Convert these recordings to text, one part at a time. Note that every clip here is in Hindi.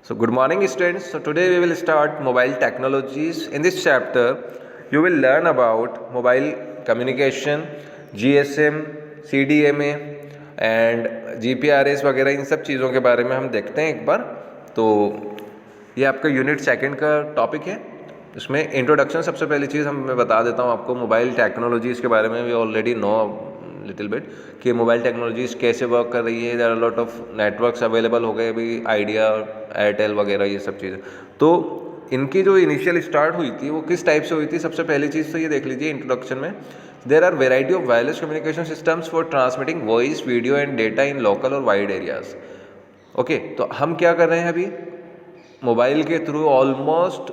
So good morning students. So today we will start mobile technologies. In this chapter you will learn about mobile communication, GSM, CDMA and GPRS वगैरह इन सब चीज़ों के बारे में हम देखते हैं एक बार। तो ये आपका यूनिट सेकंड का टॉपिक है। इसमें इंट्रोडक्शन सबसे पहली चीज़ मैं बता देता हूँ आपको मोबाइल टेक्नोलॉजीज़ के बारे में। We already know little bit कि मोबाइल टेक्नोलॉजीज़ कैसे वर्क कर रही है। There are lot of networks available हो गए अभी, आइडिया, एयरटेल वगैरह ये सब चीज़ें। तो इनकी जो इनिशियल स्टार्ट हुई थी वो किस टाइप से हुई थी, सबसे पहली चीज़ तो ये देख लीजिए इंट्रोडक्शन में। There are variety of wireless communication systems for transmitting voice, video and data in local और वाइड एरियाज। ओके, तो हम क्या कर रहे हैं अभी, मोबाइल के थ्रू ऑलमोस्ट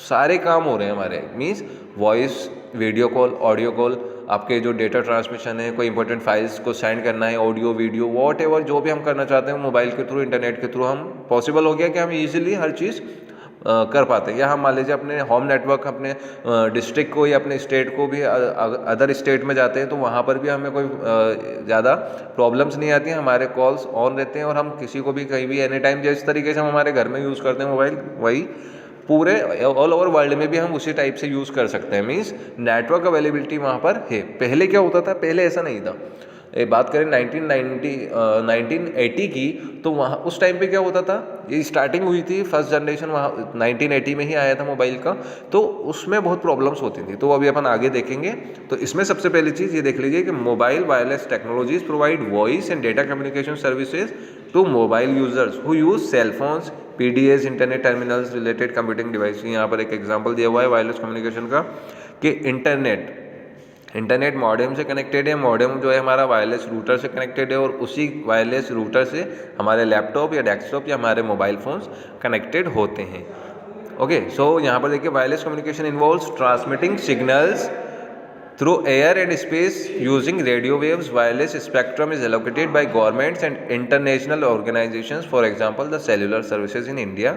सारे काम हो रहे हैं हमारे। Means voice, video call, audio call, आपके जो डेटा ट्रांसमिशन है, कोई इंपॉर्टेंट फाइल्स को सेंड करना है, ऑडियो वीडियो वॉट एवर जो भी हम करना चाहते हैं मोबाइल के थ्रू, इंटरनेट के थ्रू हम पॉसिबल हो गया कि हम इजीली हर चीज़ कर पाते हैं। या हम मान लीजिए अपने होम नेटवर्क, अपने डिस्ट्रिक्ट को या अपने स्टेट को भी अदर स्टेट में जाते हैं तो वहाँ पर भी हमें कोई ज़्यादा प्रॉब्लम्स नहीं आती हैं। हमारे कॉल्स ऑन रहते हैं और हम किसी को भी कहीं भी एनी टाइम जिस तरीके से हम हमारे घर में यूज़ करते हैं मोबाइल, वही पूरे ऑल ओवर वर्ल्ड में भी हम उसी टाइप से यूज़ कर सकते हैं। मीन्स नेटवर्क अवेलेबिलिटी वहाँ पर है। पहले क्या होता था, पहले ऐसा नहीं था। बात करें 1980 की, तो वहाँ उस टाइम पे क्या होता था, ये स्टार्टिंग हुई थी फर्स्ट जनरेशन वहाँ 1980 में ही आया था मोबाइल का, तो उसमें बहुत प्रॉब्लम्स होती थी। तो अभी अपन आगे देखेंगे। तो इसमें सबसे पहली चीज़ ये देख लीजिए कि mobile wireless technologies provide voice and data communication services to mobile users who use cell phones, PDAs, internet terminals, related computing device. यहाँ पर एक एग्जांपल दिया हुआ है वायरलेस कम्युनिकेशन का कि इंटरनेट मॉडेम से कनेक्टेड है। मॉडेम जो है हमारा वायरलेस रूटर से कनेक्टेड है और उसी वायरलेस रूटर से हमारे लैपटॉप या डेस्कटॉप या हमारे मोबाइल फोन्स कनेक्टेड होते हैं। ओके, सो यहाँ पर देखिए wireless communication involves transmitting signals through air and space using radio waves. Wireless spectrum is allocated by governments and international organizations. For example, the cellular services in India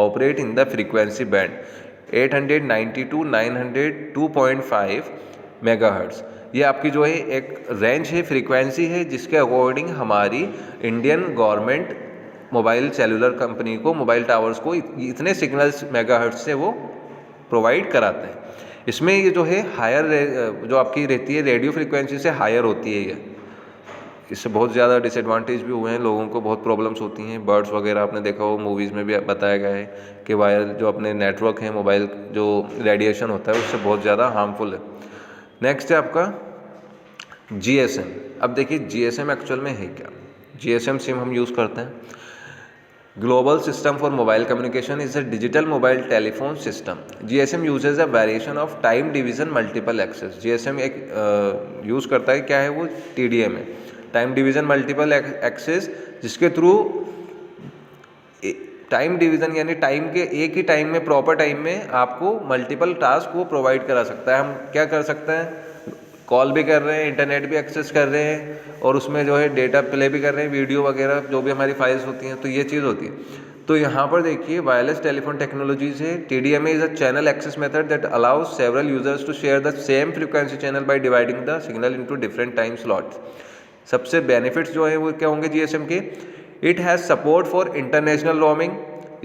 operate in the frequency band 890 to 902.5 megahertz. ये आपकी जो है एक रेंज है, फ्रीक्वेंसी है, जिसके अकॉर्डिंग हमारी Indian government mobile cellular company को, मोबाइल टावर्स को इतने सिग्नल्स मेगाहर्ट्ज़ से वो प्रोवाइड कराते हैं। इसमें ये जो है हायर जो आपकी रहती है रेडियो फ्रीक्वेंसी से हायर होती है। ये इससे बहुत ज़्यादा डिसएडवांटेज भी हुए हैं, लोगों को बहुत प्रॉब्लम्स होती हैं। बर्ड्स वगैरह आपने देखा हो, मूवीज़ में भी बताया गया है कि वायर जो अपने नेटवर्क है, मोबाइल जो रेडिएशन होता है उससे बहुत ज़्यादा हार्मफुल है। नेक्स्ट है आपका GSM। अब देखिए GSM एक्चुअल में है क्या। GSM सिम हम यूज़ करते हैं। Global System for Mobile Communication is a digital mobile telephone system. GSM uses a variation of time division multiple access. GSM एक यूज़ करता है, क्या है वो, TDM है, टाइम डिवीज़न मल्टीपल एक्सेस, जिसके थ्रू टाइम डिवीज़न यानी टाइम के एक ही टाइम में, प्रॉपर टाइम में आपको मल्टीपल टास्क को प्रोवाइड करा सकता है। हम क्या कर सकते हैं, कॉल भी कर रहे हैं, इंटरनेट भी एक्सेस कर रहे हैं और उसमें जो है डेटा प्ले भी कर रहे हैं, वीडियो वगैरह जो भी हमारी फाइल्स होती हैं, तो ये चीज़ होती है। तो यहाँ पर देखिए वायरलेस टेलीफोन टेक्नोलॉजीज है। TDMA is a channel access method that allows several users to share the same frequency channel by dividing the signal into different time slots. सबसे बेनिफिट्स जो है वो क्या होंगे GSM के, it has support for international roaming,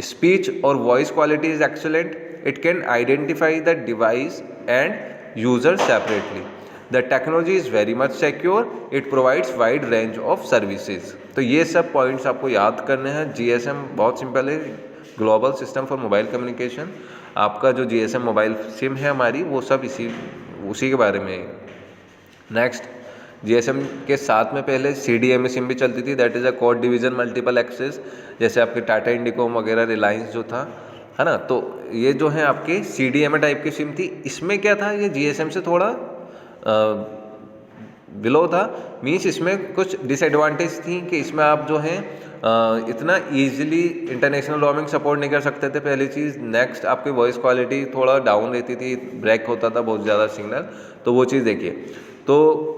speech और voice quality is excellent, it can identify the device and user separately, the technology is very much secure, it provides wide range of services. तो ये सब पॉइंट्स आपको याद करने हैं। GSM बहुत सिंपल है, global system for mobile communication. आपका जो GSM मोबाइल सिम है हमारी, वो सब उसी के बारे में है। नेक्स्ट, GSM के साथ में पहले CDMA सिम भी चलती थी, that is a code division multiple access, जैसे आपके टाटा इंडिकोम वगैरह, रिलायंस जो था, है ना। तो ये जो है आपके CDMA टाइप की सिम थी। इसमें क्या था, ये GSM से थोड़ा बिलो था। मीन्स इसमें कुछ डिसएडवांटेज थी कि इसमें आप जो हैं इतना ईजिली इंटरनेशनल रोमिंग सपोर्ट नहीं कर सकते थे, पहली चीज़। नेक्स्ट, आपकी वॉइस क्वालिटी थोड़ा डाउन रहती थी, ब्रेक होता था बहुत ज़्यादा सिग्नल, तो वो चीज़ देखिए। तो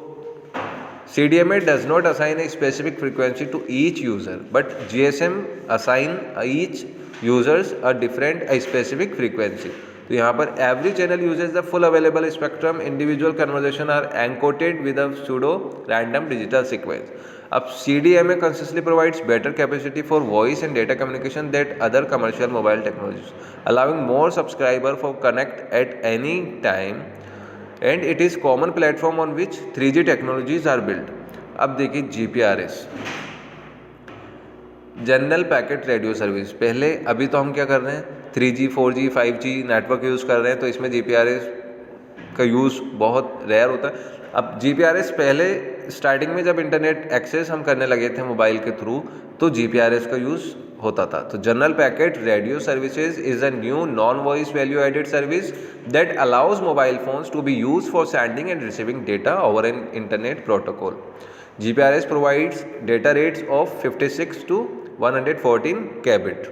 CDMA does not assign a specific frequency to each user, but GSM assign each users a specific frequency. तो यहाँ पर every channel uses the full available spectrum. Individual conversation are encoded with a pseudo random digital sequence. अब CDMA consistently provides better capacity for voice and data communication than other commercial mobile technologies, allowing more subscriber for connect at any time, and it is common platform on which 3G technologies are built. अब देखिए GPRS, general packet radio service. पहले अभी तो हम क्या कर रहे हैं, 3G 4G 5G network use कर रहे हैं, तो इसमें GPRS का यूज़ बहुत रेयर होता है। अब GPRS पहले स्टार्टिंग में जब इंटरनेट एक्सेस हम करने लगे थे मोबाइल के थ्रू, तो GPRS का यूज़ होता था। तो general packet radio services is a new non voice value added service that allows mobile phones to be use for sending and receiving data over an internet protocol. GPRS provides data rates of 56 to 114 kbit.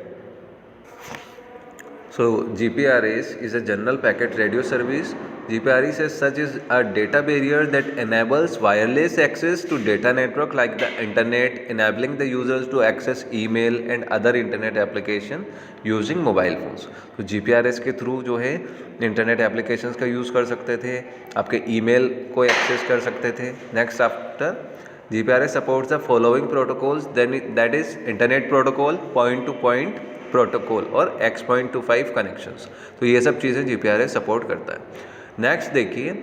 So GPRS is a general packet radio service. GPRS as such is a data barrier that enables wireless access to data network like the internet, enabling the users to access email and other internet application using mobile phones. तो GPRS के थ्रू जो है इंटरनेट एप्लीकेशंस का यूज़ कर सकते थे, आपके ईमेल को एक्सेस कर सकते थे। Next after GPRS supports the following protocols, then that is Internet Protocol, Point to Point Protocol और X.25 कनेक्शंस। तो ये सब चीज़ें GPRS सपोर्ट करता है। नेक्स्ट देखिए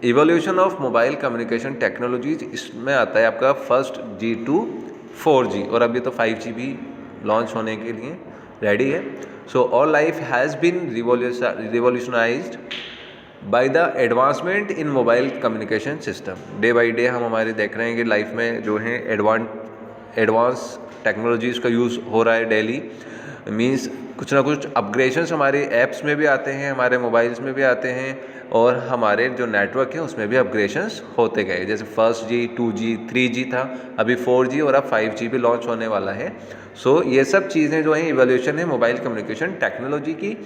evolution of mobile communication technologies, इसमें आता है आपका फर्स्ट G to 4G और अभी तो 5G भी लॉन्च होने के लिए रेडी है। So all life has been revolutionised by the advancement in mobile communication system. Day by day हम हमारे देख रहे हैं कि लाइफ में जो है एडवांस टेक्नोलॉजीज़ का यूज़ हो रहा है डेली। मीन्स कुछ ना कुछ अपग्रेडेशंस हमारे ऐप्स में भी आते हैं, हमारे मोबाइल्स में भी आते हैं, और हमारे जो नेटवर्क है उसमें भी अपग्रेडेशंस होते गए। जैसे फर्स्ट G 2G 3G था, अभी 4G और अब 5G भी लॉन्च होने वाला है। सो ये सब चीज़ें जो हैं इवोल्यूशन है मोबाइल कम्युनिकेशन टेक्नोलॉजी की।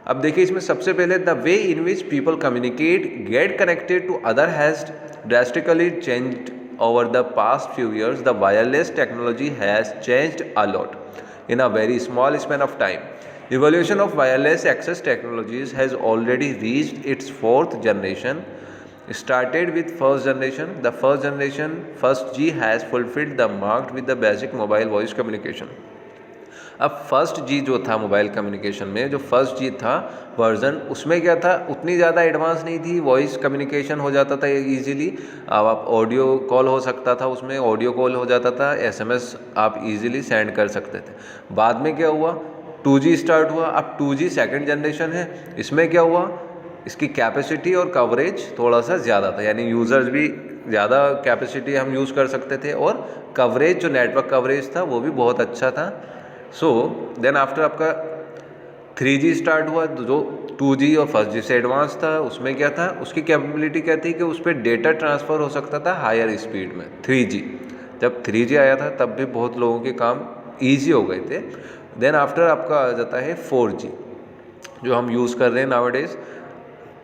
अब देखिए इसमें सबसे पहले the way in which people communicate get connected to other has drastically changed over the past few years. The wireless technology has changed a lot in a very small span of time. Evolution of wireless access technologies has already reached its fourth generation. Started with first generation. The first generation, first G, has fulfilled the mark with the basic mobile voice communication. अब फर्स्ट G जो था मोबाइल कम्युनिकेशन में, जो फर्स्ट G था वर्जन, उसमें क्या था, उतनी ज़्यादा एडवांस नहीं थी, वॉइस कम्युनिकेशन हो जाता था इजीली। अब आप ऑडियो कॉल हो सकता था, उसमें ऑडियो कॉल हो जाता था, SMS आप इजीली सेंड कर सकते थे। बाद में क्या हुआ, 2G स्टार्ट हुआ। अब 2G सेकंड जनरेशन है, इसमें क्या हुआ, इसकी कैपेसिटी और कवरेज थोड़ा सा ज़्यादा था, यानी यूज़र्स भी ज़्यादा कैपेसिटी हम यूज़ कर सकते थे, और कवरेज जो नेटवर्क कवरेज था वो भी बहुत अच्छा था। सो देन आफ्टर आपका 3G स्टार्ट हुआ, जो 2G और फर्स्ट G से एडवांस था। उसमें क्या था, उसकी कैपेबिलिटी क्या थी कि उस पर डेटा ट्रांसफ़र हो सकता था हायर स्पीड में। 3G जब 3G आया था तब भी बहुत लोगों के काम ईजी हो गए थे। देन आफ्टर आपका आ जाता है 4G जो हम यूज़ कर रहे हैं नाउअडेज।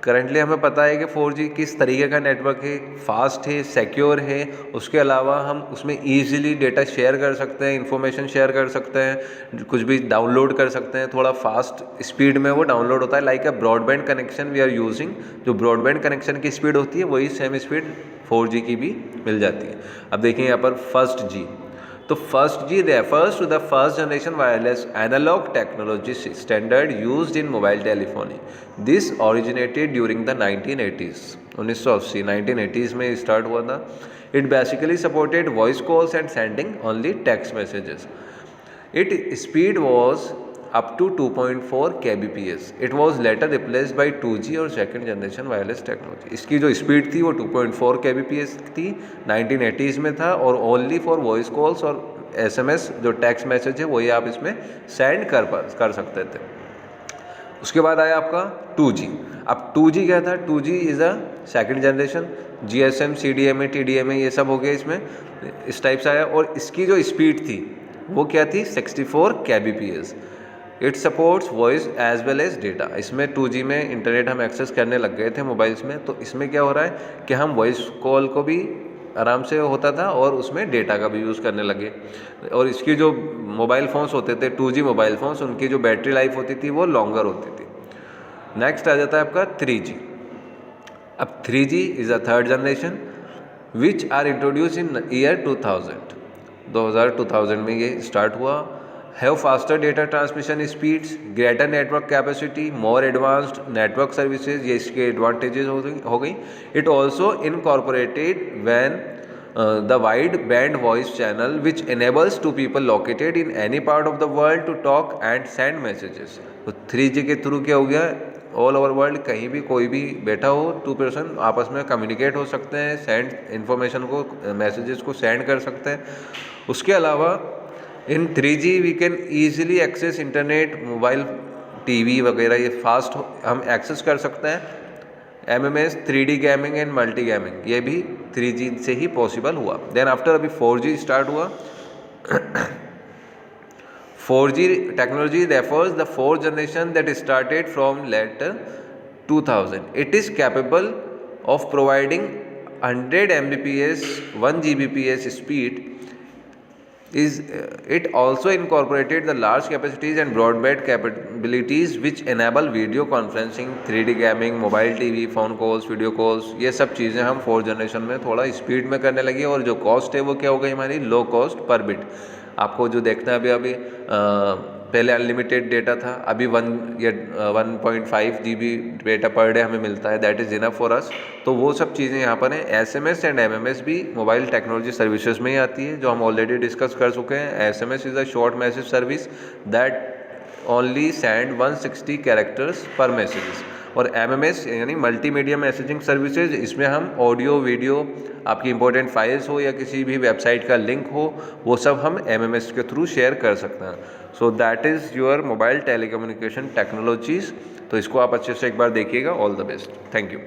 करंटली हमें पता है कि 4G किस तरीके का नेटवर्क है, फास्ट है, सिक्योर है। उसके अलावा हम उसमें ईजिली डेटा शेयर कर सकते हैं, इन्फॉर्मेशन शेयर कर सकते हैं, कुछ भी डाउनलोड कर सकते हैं, थोड़ा फास्ट स्पीड में वो डाउनलोड होता है। Like a broadband connection we are using, जो ब्रॉडबैंड कनेक्शन की स्पीड होती है वही सेम स्पीड 4G की भी मिल जाती है। अब देखिए यहाँ पर फर्स्ट G, तो first G refers to the first generation wireless analog technology standard used in mobile telephony. This originated during the 1980s, 1980 1980s में स्टार्ट हुआ था। It basically supported voice calls and sending only text messages. It speed was up to 2.4 kbps. It was later replaced by 2G और सेकेंड जनरेशन वायरलेस टेक्नोलॉजी। इसकी जो स्पीड थी वो 2.4 kbps थी, 1980s में था, और ओनली फॉर वॉइस कॉल्स और SMS जो टेक्स्ट मैसेज है वही आप इसमें सेंड कर सकते थे। उसके बाद आया आपका 2G। अब 2G क्या था, 2G is a second generation. GSM CDMA TDMA ये सब हो गया इसमें, इस टाइप से आया। और इसकी जो स्पीड थी वो क्या थी, 64 kbps। It supports voice as well as data. इसमें 2G में इंटरनेट हम एक्सेस करने लग गए थे मोबाइल्स में, तो इसमें क्या हो रहा है कि हम वॉइस कॉल को भी आराम से होता था और उसमें डेटा का भी यूज़ करने लगे। और इसकी जो मोबाइल फ़ोन्स होते थे 2G मोबाइल फ़ोन्स, उनकी जो बैटरी लाइफ होती थी वो लॉन्गर होती थी। नेक्स्ट आ जाता है आपका 3G। अब 3G is a third generation. Which are introduce in year 2000 में ये स्टार्ट हुआ। Have faster data transmission speeds, greater network capacity, more advanced network services, ये इसके एडवांटेजेस हो गई। It also incorporated when the wide band voice channel which enables two people located in any part of the world to talk and send messages। तो 3G के थ्रू क्या हो गया, ऑल ओवर वर्ल्ड कहीं भी कोई भी बैठा हो, टू पर्सन आपस में कम्युनिकेट हो सकते हैं, सेंड इन्फॉर्मेशन को, मैसेजेस को सेंड कर सकते हैं। उसके अलावा in 3G we can easily access internet, mobile, TV वगैरह, ये फास्ट हम एक्सेस कर सकते हैं। MMS, 3D gaming and multi gaming, ये भी 3G से ही पॉसिबल हुआ। देन आफ्टर अभी 4G स्टार्ट हुआ। 4G technology refers the fourth generation that started from later 2000। It is capable of providing 100 Mbps 1 Gbps speed. It also incorporated the large capacities and broadband capabilities which enable video conferencing, 3D gaming, mobile TV, phone calls, video calls, ये सब चीज़ें हम 4th जनरेशन में थोड़ा स्पीड में करने लगी। और जो कॉस्ट है वो क्या हो गई हमारी, लो कॉस्ट पर बिट। आपको जो देखना है अभी पहले अनलिमिटेड डेटा था, अभी 1.5 GB डेटा पर डे हमें मिलता है, that is enough for us. तो वो सब चीज़ें यहाँ पर हैं। SMS एंड MMS भी मोबाइल टेक्नोलॉजी सर्विसेज में ही आती है, जो हम ऑलरेडी डिस्कस कर चुके हैं। SMS is a short message service that only send 160 characters पर मैसेजेस। और MMS यानी मल्टीमीडिया मैसेजिंग सर्विसेज, इसमें हम ऑडियो, वीडियो, आपकी इंपॉर्टेंट फाइल्स हो या किसी भी वेबसाइट का लिंक हो, वो सब हम MMS के थ्रू शेयर कर सकते हैं। So that is your mobile telecommunication technologies. तो इसको आप अच्छे से एक बार देखिएगा। All the best, thank you.